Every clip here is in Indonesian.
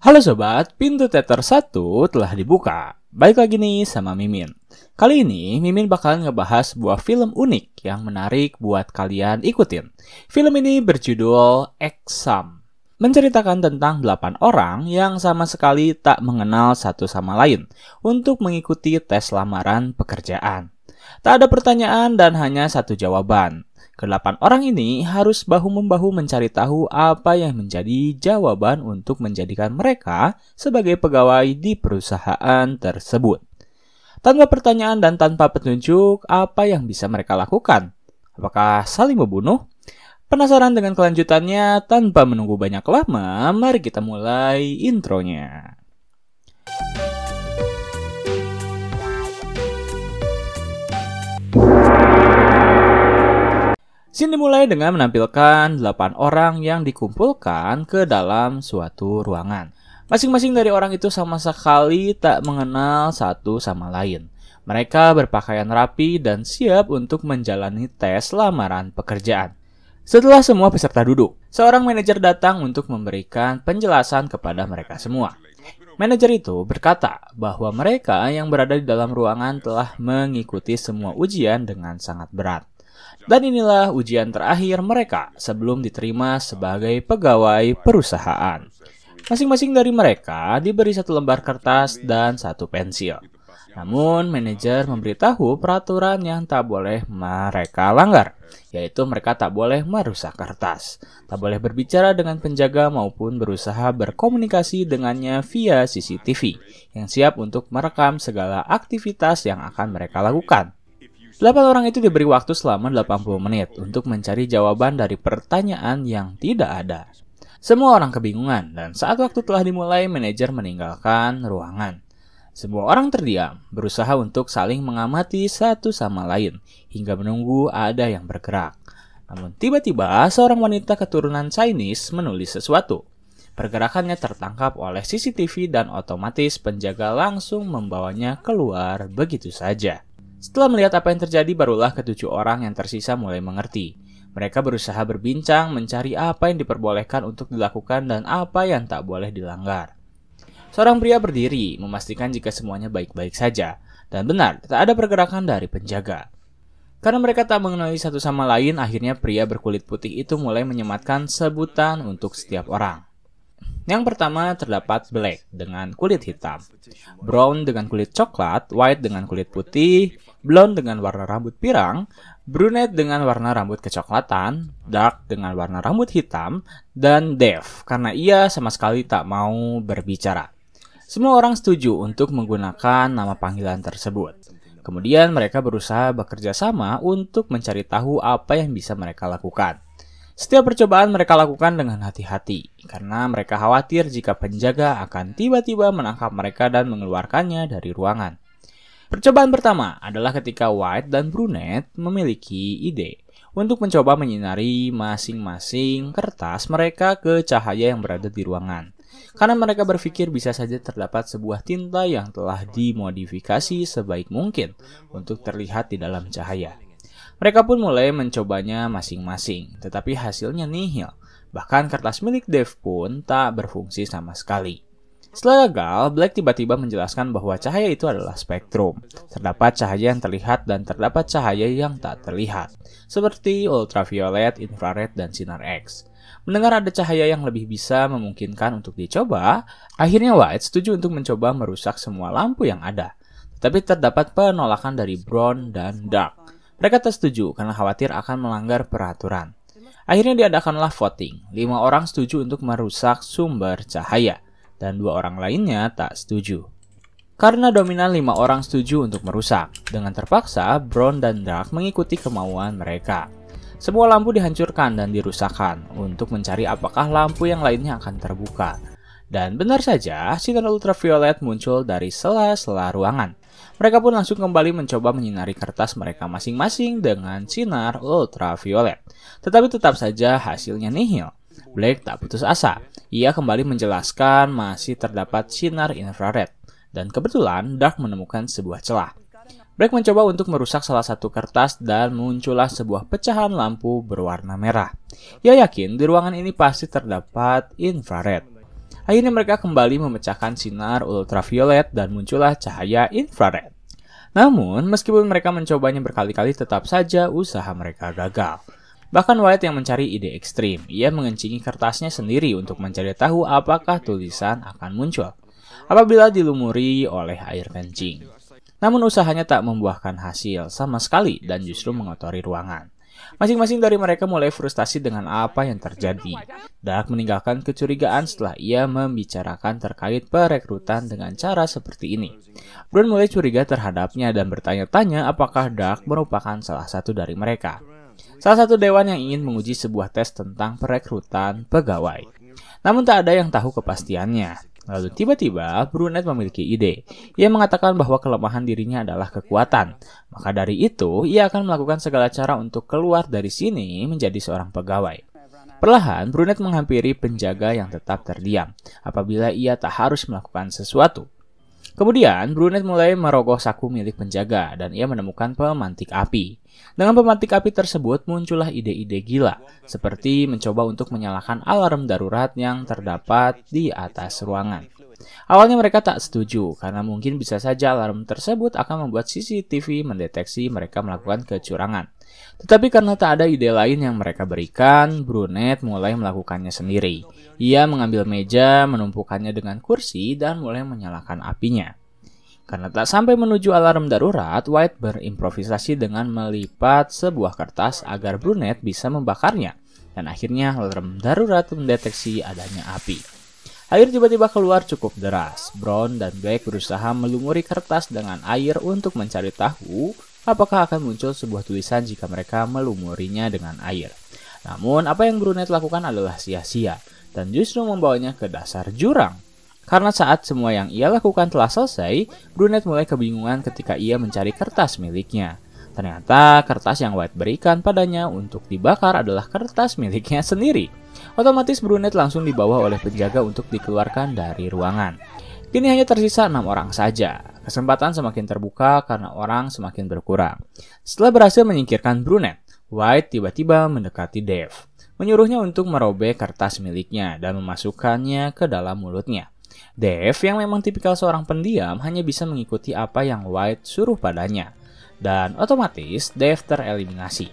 Halo sobat, pintu teater 1 telah dibuka. Baik lagi nih sama Mimin. Kali ini Mimin bakalan ngebahas sebuah film unik yang menarik buat kalian ikutin. Film ini berjudul Exam. Menceritakan tentang 8 orang yang sama sekali tak mengenal satu sama lain untuk mengikuti tes lamaran pekerjaan. Tak ada pertanyaan dan hanya satu jawaban. Kedelapan orang ini harus bahu-membahu mencari tahu apa yang menjadi jawaban untuk menjadikan mereka sebagai pegawai di perusahaan tersebut. Tanpa pertanyaan dan tanpa petunjuk, apa yang bisa mereka lakukan? Apakah saling membunuh? Penasaran dengan kelanjutannya? Tanpa menunggu banyak lama, mari kita mulai intronya. Scene dimulai dengan menampilkan 8 orang yang dikumpulkan ke dalam suatu ruangan. Masing-masing dari orang itu sama sekali tak mengenal satu sama lain. Mereka berpakaian rapi dan siap untuk menjalani tes lamaran pekerjaan. Setelah semua peserta duduk, seorang manajer datang untuk memberikan penjelasan kepada mereka semua. Manajer itu berkata bahwa mereka yang berada di dalam ruangan telah mengikuti semua ujian dengan sangat berat. Dan inilah ujian terakhir mereka sebelum diterima sebagai pegawai perusahaan. Masing-masing dari mereka diberi satu lembar kertas dan satu pensil. Namun, manajer memberitahu peraturan yang tak boleh mereka langgar, yaitu mereka tak boleh merusak kertas, tak boleh berbicara dengan penjaga maupun berusaha berkomunikasi dengannya via CCTV yang siap untuk merekam segala aktivitas yang akan mereka lakukan. 8 orang itu diberi waktu selama 80 menit untuk mencari jawaban dari pertanyaan yang tidak ada. Semua orang kebingungan dan saat waktu telah dimulai, manajer meninggalkan ruangan. Semua orang terdiam, berusaha untuk saling mengamati satu sama lain hingga menunggu ada yang bergerak. Namun tiba-tiba seorang wanita keturunan Chinese menulis sesuatu. Pergerakannya tertangkap oleh CCTV dan otomatis penjaga langsung membawanya keluar begitu saja. Setelah melihat apa yang terjadi, barulah ketujuh orang yang tersisa mulai mengerti. Mereka berusaha berbincang, mencari apa yang diperbolehkan untuk dilakukan dan apa yang tak boleh dilanggar. Seorang pria berdiri, memastikan jika semuanya baik-baik saja. Dan benar, tak ada pergerakan dari penjaga. Karena mereka tak mengenali satu sama lain, akhirnya pria berkulit putih itu mulai menyematkan sebutan untuk setiap orang. Yang pertama terdapat black dengan kulit hitam, brown dengan kulit coklat, white dengan kulit putih, blonde dengan warna rambut pirang, brunette dengan warna rambut kecoklatan, dark dengan warna rambut hitam, dan deaf karena ia sama sekali tak mau berbicara. Semua orang setuju untuk menggunakan nama panggilan tersebut. Kemudian mereka berusaha bekerja sama untuk mencari tahu apa yang bisa mereka lakukan. Setiap percobaan mereka lakukan dengan hati-hati, karena mereka khawatir jika penjaga akan tiba-tiba menangkap mereka dan mengeluarkannya dari ruangan. Percobaan pertama adalah ketika White dan Brunette memiliki ide untuk mencoba menyinari masing-masing kertas mereka ke cahaya yang berada di ruangan. Karena mereka berpikir bisa saja terdapat sebuah tinta yang telah dimodifikasi sebaik mungkin untuk terlihat di dalam cahaya. Mereka pun mulai mencobanya masing-masing, tetapi hasilnya nihil. Bahkan kertas milik Dev pun tak berfungsi sama sekali. Setelah gagal, Black tiba-tiba menjelaskan bahwa cahaya itu adalah spektrum. Terdapat cahaya yang terlihat dan terdapat cahaya yang tak terlihat, seperti ultraviolet, infrared, dan sinar X. Mendengar ada cahaya yang lebih bisa memungkinkan untuk dicoba, akhirnya White setuju untuk mencoba merusak semua lampu yang ada. Tetapi terdapat penolakan dari Brown dan Dark. Mereka tak setuju karena khawatir akan melanggar peraturan. Akhirnya diadakanlah voting. 5 orang setuju untuk merusak sumber cahaya, dan 2 orang lainnya tak setuju. Karena dominan 5 orang setuju untuk merusak, dengan terpaksa Brown dan Dark mengikuti kemauan mereka. Semua lampu dihancurkan dan dirusakkan untuk mencari apakah lampu yang lainnya akan terbuka. Dan benar saja, sinar ultraviolet muncul dari sela-sela ruangan. Mereka pun langsung kembali mencoba menyinari kertas mereka masing-masing dengan sinar ultraviolet. Tetapi tetap saja hasilnya nihil. Black tak putus asa. Ia kembali menjelaskan masih terdapat sinar infrared. Dan kebetulan Dark menemukan sebuah celah. Black mencoba untuk merusak salah satu kertas dan muncullah sebuah pecahan lampu berwarna merah. Ia yakin di ruangan ini pasti terdapat infrared. Akhirnya mereka kembali memecahkan sinar ultraviolet dan muncullah cahaya infrared. Namun, meskipun mereka mencobanya berkali-kali, tetap saja usaha mereka gagal. Bahkan White yang mencari ide ekstrim, ia mengencingi kertasnya sendiri untuk mencari tahu apakah tulisan akan muncul apabila dilumuri oleh air kencing. Namun usahanya tak membuahkan hasil sama sekali dan justru mengotori ruangan. Masing-masing dari mereka mulai frustasi dengan apa yang terjadi. Dark meninggalkan kecurigaan setelah ia membicarakan terkait perekrutan dengan cara seperti ini. Brown mulai curiga terhadapnya dan bertanya-tanya apakah Dark merupakan salah satu dari mereka. Salah satu dewan yang ingin menguji sebuah tes tentang perekrutan pegawai. Namun tak ada yang tahu kepastiannya. Lalu tiba-tiba Brunette memiliki ide. Ia mengatakan bahwa kelemahan dirinya adalah kekuatan. Maka dari itu, ia akan melakukan segala cara untuk keluar dari sini menjadi seorang pegawai. Perlahan, Brunette menghampiri penjaga yang tetap terdiam apabila ia tak harus melakukan sesuatu. Kemudian, Brunette mulai merogoh saku milik penjaga dan ia menemukan pemantik api. Dengan pemantik api tersebut muncullah ide-ide gila, seperti mencoba untuk menyalakan alarm darurat yang terdapat di atas ruangan. Awalnya mereka tak setuju, karena mungkin bisa saja alarm tersebut akan membuat CCTV mendeteksi mereka melakukan kecurangan. Tetapi karena tak ada ide lain yang mereka berikan, Brunette mulai melakukannya sendiri. Ia mengambil meja, menumpukannya dengan kursi, dan mulai menyalakan apinya. Karena tak sampai menuju alarm darurat, White berimprovisasi dengan melipat sebuah kertas agar Brunette bisa membakarnya. Dan akhirnya alarm darurat mendeteksi adanya api. Air tiba-tiba keluar cukup deras. Brown dan Black berusaha melumuri kertas dengan air untuk mencari tahu apakah akan muncul sebuah tulisan jika mereka melumurinya dengan air. Namun, apa yang Brunette lakukan adalah sia-sia dan justru membawanya ke dasar jurang. Karena saat semua yang ia lakukan telah selesai, Brunette mulai kebingungan ketika ia mencari kertas miliknya. Ternyata kertas yang White berikan padanya untuk dibakar adalah kertas miliknya sendiri. Otomatis Brunette langsung dibawa oleh penjaga untuk dikeluarkan dari ruangan. Kini hanya tersisa 6 orang saja. Kesempatan semakin terbuka karena orang semakin berkurang. Setelah berhasil menyingkirkan Brunette, White tiba-tiba mendekati Dave, menyuruhnya untuk merobek kertas miliknya dan memasukkannya ke dalam mulutnya. Dave yang memang tipikal seorang pendiam hanya bisa mengikuti apa yang White suruh padanya. Dan otomatis Dave tereliminasi.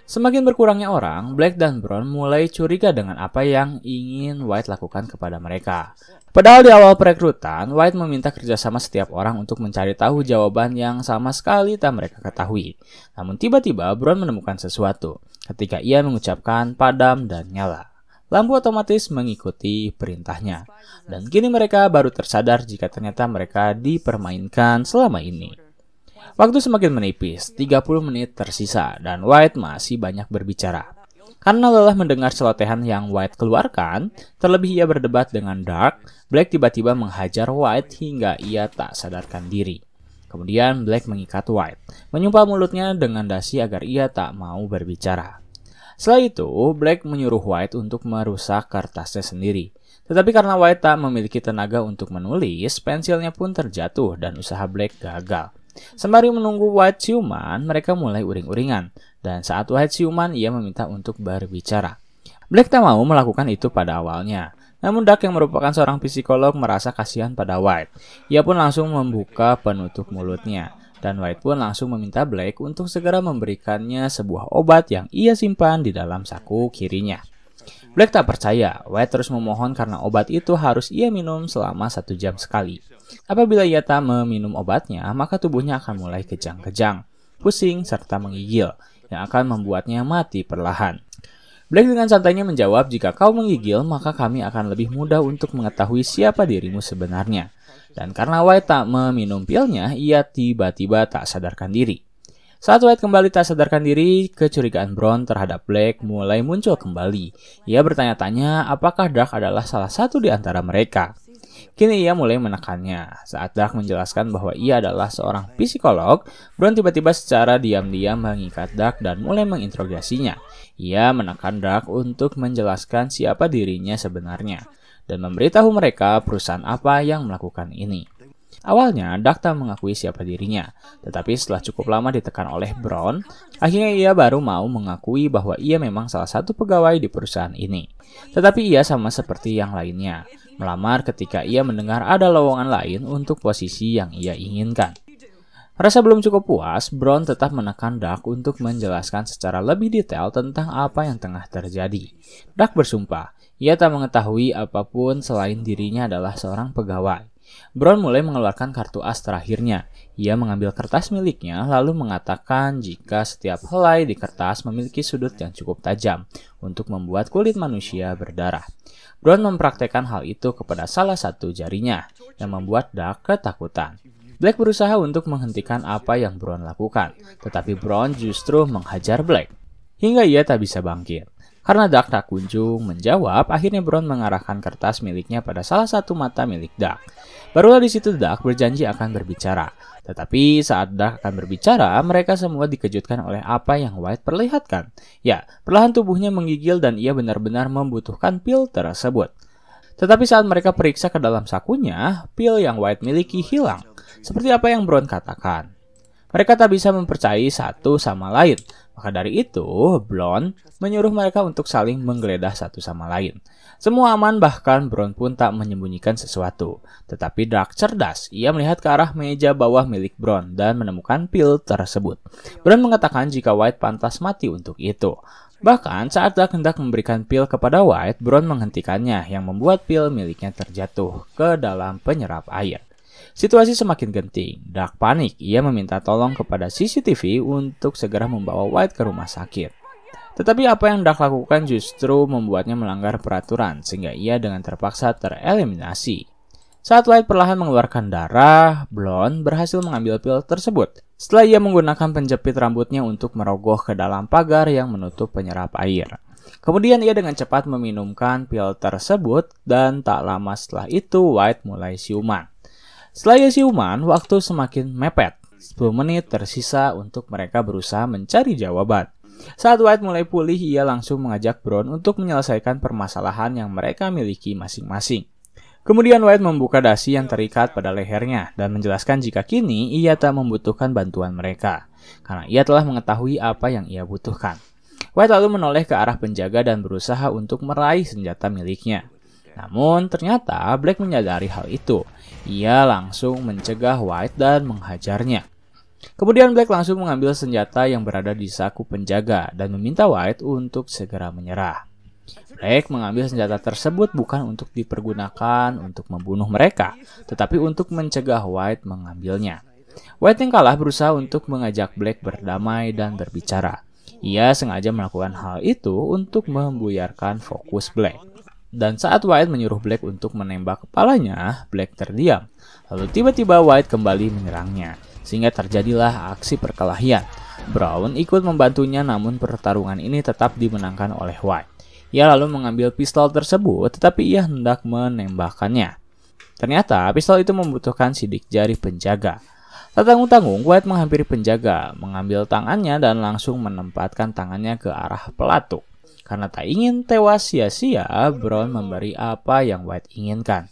Semakin berkurangnya orang, Black dan Brown mulai curiga dengan apa yang ingin White lakukan kepada mereka. Padahal di awal perekrutan, White meminta kerjasama setiap orang untuk mencari tahu jawaban yang sama sekali tak mereka ketahui. Namun tiba-tiba Brown menemukan sesuatu ketika ia mengucapkan padam dan nyala. Lampu otomatis mengikuti perintahnya. Dan kini mereka baru tersadar jika ternyata mereka dipermainkan selama ini. Waktu semakin menipis, 30 menit tersisa dan White masih banyak berbicara. Karena lelah mendengar celotehan yang White keluarkan, terlebih ia berdebat dengan Dark, Black tiba-tiba menghajar White hingga ia tak sadarkan diri. Kemudian Black mengikat White, menyumpal mulutnya dengan dasi agar ia tak mau berbicara. Setelah itu, Black menyuruh White untuk merusak kertasnya sendiri. Tetapi karena White tak memiliki tenaga untuk menulis, pensilnya pun terjatuh dan usaha Black gagal. Sembari menunggu White siuman, mereka mulai uring-uringan. Dan saat White siuman, ia meminta untuk berbicara. Black tak mau melakukan itu pada awalnya. Namun Dark yang merupakan seorang psikolog merasa kasihan pada White. Ia pun langsung membuka penutup mulutnya. Dan White pun langsung meminta Black untuk segera memberikannya sebuah obat yang ia simpan di dalam saku kirinya. Black tak percaya. White terus memohon karena obat itu harus ia minum selama 1 jam sekali. Apabila ia tak meminum obatnya, maka tubuhnya akan mulai kejang-kejang, pusing, serta menggigil, yang akan membuatnya mati perlahan. Black dengan santainya menjawab, jika kau menggigil, maka kami akan lebih mudah untuk mengetahui siapa dirimu sebenarnya. Dan karena White tak meminum pilnya, ia tiba-tiba tak sadarkan diri. Saat White kembali tak sadarkan diri, kecurigaan Brown terhadap Black mulai muncul kembali. Ia bertanya-tanya apakah Dark adalah salah satu di antara mereka. Kini ia mulai menekannya. Saat Dark menjelaskan bahwa ia adalah seorang psikolog, Brown tiba-tiba secara diam-diam mengikat Dark dan mulai menginterogasinya. Ia menekan Dark untuk menjelaskan siapa dirinya sebenarnya dan memberitahu mereka perusahaan apa yang melakukan ini. Awalnya, Dark tak mengakui siapa dirinya, tetapi setelah cukup lama ditekan oleh Brown, akhirnya ia baru mau mengakui bahwa ia memang salah satu pegawai di perusahaan ini. Tetapi ia sama seperti yang lainnya, melamar ketika ia mendengar ada lowongan lain untuk posisi yang ia inginkan. Rasa belum cukup puas, Brown tetap menekan Duck untuk menjelaskan secara lebih detail tentang apa yang tengah terjadi. Duck bersumpah, ia tak mengetahui apapun selain dirinya adalah seorang pegawai. Brown mulai mengeluarkan kartu as terakhirnya. Ia mengambil kertas miliknya lalu mengatakan jika setiap helai di kertas memiliki sudut yang cukup tajam untuk membuat kulit manusia berdarah. Brown mempraktekkan hal itu kepada salah satu jarinya yang membuat Duck ketakutan. Black berusaha untuk menghentikan apa yang Brown lakukan, tetapi Brown justru menghajar Black hingga ia tak bisa bangkit. Karena Duck tak kunjung menjawab, akhirnya Brown mengarahkan kertas miliknya pada salah satu mata milik Duck. Barulah di situ Duck berjanji akan berbicara. Tetapi saat Duck akan berbicara, mereka semua dikejutkan oleh apa yang White perlihatkan. Ya, perlahan tubuhnya menggigil dan ia benar-benar membutuhkan pil tersebut. Tetapi saat mereka periksa ke dalam sakunya, pil yang White miliki hilang. Seperti apa yang Brown katakan. Mereka tak bisa mempercayai satu sama lain. Maka dari itu, Brown menyuruh mereka untuk saling menggeledah satu sama lain. Semua aman, bahkan Brown pun tak menyembunyikan sesuatu. Tetapi Duck cerdas, ia melihat ke arah meja bawah milik Brown dan menemukan pil tersebut. Brown mengatakan jika White pantas mati untuk itu. Bahkan saat Duck hendak memberikan pil kepada White, Brown menghentikannya yang membuat pil miliknya terjatuh ke dalam penyerap air. Situasi semakin genting. Duck panik. Ia meminta tolong kepada CCTV untuk segera membawa White ke rumah sakit. Tetapi apa yang Duck lakukan justru membuatnya melanggar peraturan sehingga ia dengan terpaksa tereliminasi. Saat White perlahan mengeluarkan darah, Blonde berhasil mengambil pil tersebut. Setelah ia menggunakan penjepit rambutnya untuk merogoh ke dalam pagar yang menutup penyerap air. Kemudian ia dengan cepat meminumkan pil tersebut dan tak lama setelah itu White mulai siuman. Setelah ia siuman, waktu semakin mepet. 10 menit tersisa untuk mereka berusaha mencari jawaban. Saat White mulai pulih, ia langsung mengajak Brown untuk menyelesaikan permasalahan yang mereka miliki masing-masing. Kemudian White membuka dasi yang terikat pada lehernya dan menjelaskan jika kini ia tak membutuhkan bantuan mereka, karena ia telah mengetahui apa yang ia butuhkan. White lalu menoleh ke arah penjaga dan berusaha untuk meraih senjata miliknya. Namun ternyata Black menyadari hal itu. Ia langsung mencegah White dan menghajarnya. Kemudian Black langsung mengambil senjata yang berada di saku penjaga dan meminta White untuk segera menyerah. Black mengambil senjata tersebut bukan untuk dipergunakan untuk membunuh mereka, tetapi untuk mencegah White mengambilnya. White yang kalah berusaha untuk mengajak Black berdamai dan berbicara. Ia sengaja melakukan hal itu untuk membuyarkan fokus Black. Dan saat White menyuruh Black untuk menembak kepalanya, Black terdiam. Lalu tiba-tiba White kembali menyerangnya, sehingga terjadilah aksi perkelahian. Brown ikut membantunya, namun pertarungan ini tetap dimenangkan oleh White. Ia lalu mengambil pistol tersebut, tetapi ia hendak menembakkannya. Ternyata pistol itu membutuhkan sidik jari penjaga. Tak tanggung-tanggung, White menghampiri penjaga, mengambil tangannya dan langsung menempatkan tangannya ke arah pelatuk. Karena tak ingin tewas sia-sia, Brown memberi apa yang White inginkan,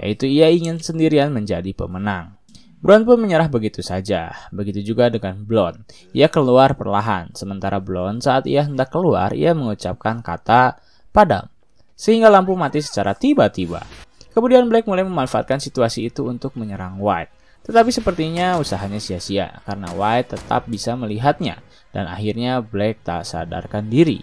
yaitu ia ingin sendirian menjadi pemenang. Brown pun menyerah begitu saja. Begitu juga dengan Blonde. Ia keluar perlahan, sementara Blonde saat ia hendak keluar, ia mengucapkan kata padam, sehingga lampu mati secara tiba-tiba. Kemudian Black mulai memanfaatkan situasi itu untuk menyerang White. Tetapi sepertinya usahanya sia-sia, karena White tetap bisa melihatnya, dan akhirnya Black tak sadarkan diri.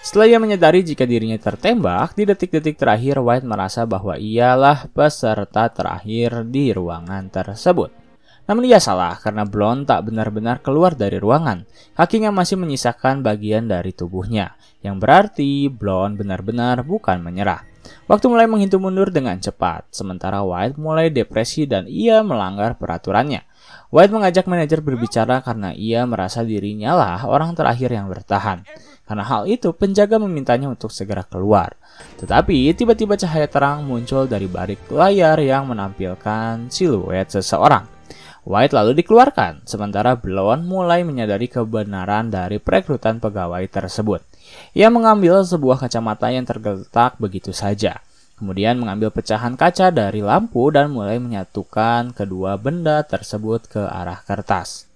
Setelah ia menyadari jika dirinya tertembak, di detik-detik terakhir White merasa bahwa ialah peserta terakhir di ruangan tersebut. Namun ia salah karena Blonde tak benar-benar keluar dari ruangan. Kakinya masih menyisakan bagian dari tubuhnya, yang berarti Blonde benar-benar bukan menyerah. Waktu mulai menghitung mundur dengan cepat, sementara White mulai depresi dan ia melanggar peraturannya. White mengajak manajer berbicara karena ia merasa dirinya lah orang terakhir yang bertahan. Karena hal itu, penjaga memintanya untuk segera keluar. Tetapi, tiba-tiba cahaya terang muncul dari balik layar yang menampilkan siluet seseorang. White lalu dikeluarkan, sementara Blonde mulai menyadari kebenaran dari perekrutan pegawai tersebut. Ia mengambil sebuah kacamata yang tergeletak begitu saja. Kemudian mengambil pecahan kaca dari lampu dan mulai menyatukan kedua benda tersebut ke arah kertas.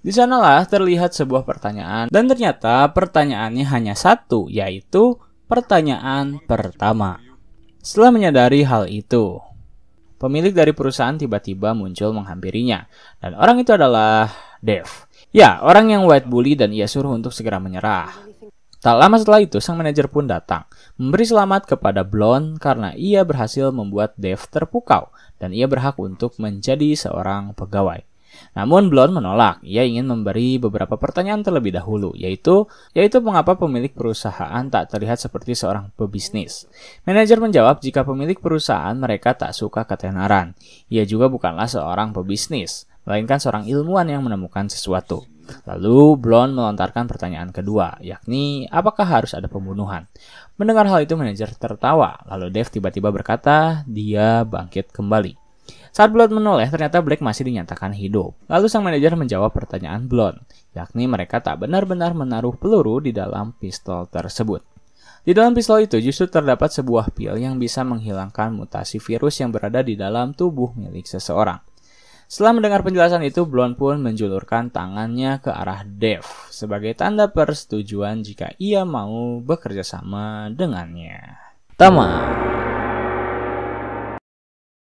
Di sanalah terlihat sebuah pertanyaan, dan ternyata pertanyaannya hanya satu, yaitu pertanyaan pertama. Setelah menyadari hal itu, pemilik dari perusahaan tiba-tiba muncul menghampirinya, dan orang itu adalah Dave. Ya, orang yang White bully dan ia suruh untuk segera menyerah. Tak lama setelah itu, sang manajer pun datang, memberi selamat kepada Blonde karena ia berhasil membuat Dave terpukau dan ia berhak untuk menjadi seorang pegawai. Namun Blonde menolak, ia ingin memberi beberapa pertanyaan terlebih dahulu, yaitu mengapa pemilik perusahaan tak terlihat seperti seorang pebisnis. Manajer menjawab jika pemilik perusahaan mereka tak suka ketenaran. Ia juga bukanlah seorang pebisnis, melainkan seorang ilmuwan yang menemukan sesuatu. Lalu Blonde melontarkan pertanyaan kedua, yakni apakah harus ada pembunuhan. Mendengar hal itu manajer tertawa, lalu Dave tiba-tiba berkata dia bangkit kembali. Saat Blonde menoleh, ternyata Black masih dinyatakan hidup. Lalu sang manajer menjawab pertanyaan Blonde, yakni mereka tak benar-benar menaruh peluru di dalam pistol tersebut. Di dalam pistol itu justru terdapat sebuah pil yang bisa menghilangkan mutasi virus yang berada di dalam tubuh milik seseorang. Setelah mendengar penjelasan itu, Blonde pun menjulurkan tangannya ke arah Dave sebagai tanda persetujuan jika ia mau bekerja sama dengannya. Tamat.